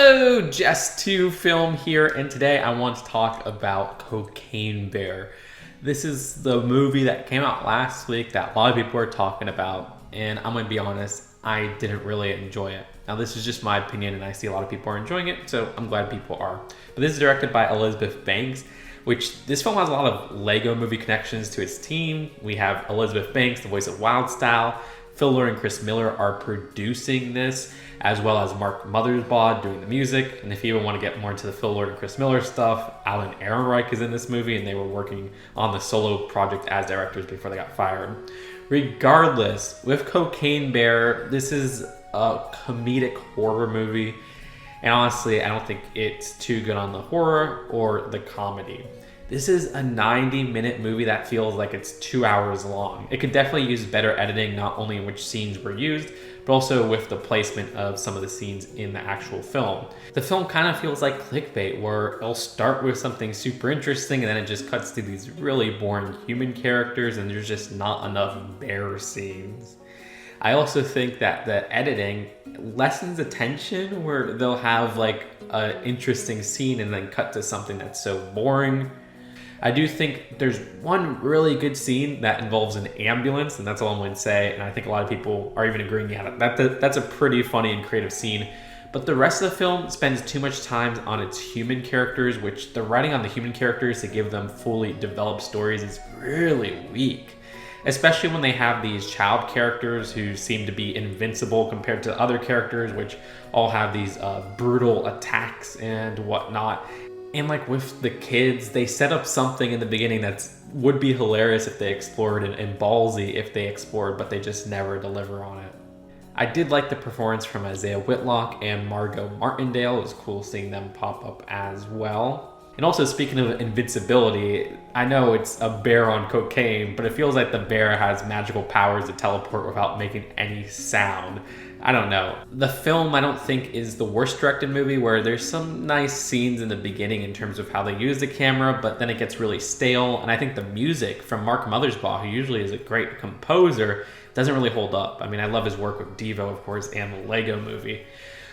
Hello, Just2Film here, and today I want to talk about Cocaine Bear. This is the movie that came out last week that a lot of people are talking about, and I'm gonna be honest, I didn't really enjoy it. Now this is just my opinion, and I see a lot of people are enjoying it, so I'm glad people are. But this is directed by Elizabeth Banks, which this film has a lot of Lego Movie connections to its team. We have Elizabeth Banks, the voice of Wildstyle. Phil Lord and Chris Miller are producing this, as well as Mark Mothersbaugh doing the music. And if you even want to get more into the Phil Lord and Chris Miller stuff, Alan Ehrenreich is in this movie, and they were working on the solo project as directors before they got fired. Regardless, with Cocaine Bear, this is a comedic horror movie. And honestly, I don't think it's too good on the horror or the comedy. This is a 90-minute movie that feels like it's 2 hours long. It could definitely use better editing, not only in which scenes were used, but also with the placement of some of the scenes in the actual film. The film kind of feels like clickbait, where it'll start with something super interesting and then it just cuts to these really boring human characters and there's just not enough bear scenes. I also think that the editing lessens attention, where they'll have like an interesting scene and then cut to something that's so boring. I do think there's one really good scene that involves an ambulance, and that's all I'm going to say, and I think a lot of people are even agreeing, yeah, that's a pretty funny and creative scene. But the rest of the film spends too much time on its human characters, which the writing on the human characters to give them fully developed stories is really weak. Especially when they have these child characters who seem to be invincible compared to other characters, which all have these brutal attacks and whatnot. And like with the kids, they set up something in the beginning that would be hilarious if they explored and ballsy if they explored, but they just never deliver on it. I did like the performance from Isaiah Whitlock and Margot Martindale. It was cool seeing them pop up as well. And also, speaking of invincibility, I know it's a bear on cocaine, but it feels like the bear has magical powers to teleport without making any sound. I don't know. The film, I don't think, is the worst directed movie, where there's some nice scenes in the beginning in terms of how they use the camera, but then it gets really stale. And I think the music from Mark Mothersbaugh, who usually is a great composer, doesn't really hold up. I mean, I love his work with Devo, of course, and the Lego Movie.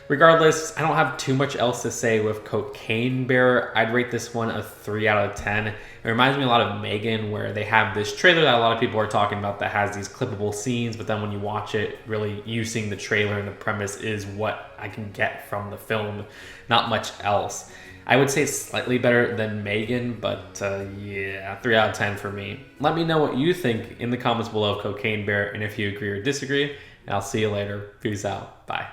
Regardless, I don't have too much else to say with Cocaine Bear. I'd rate this one a 3 out of 10. It reminds me a lot of Megan, where they have this trailer that a lot of people are talking about that has these clippable scenes, but then when you watch it, really using the trailer and the premise is what I can get from the film, not much else. I would say it's slightly better than Megan, but yeah, 3 out of 10 for me. Let me know what you think in the comments below of Cocaine Bear, and if you agree or disagree, and I'll see you later. Peace out. Bye.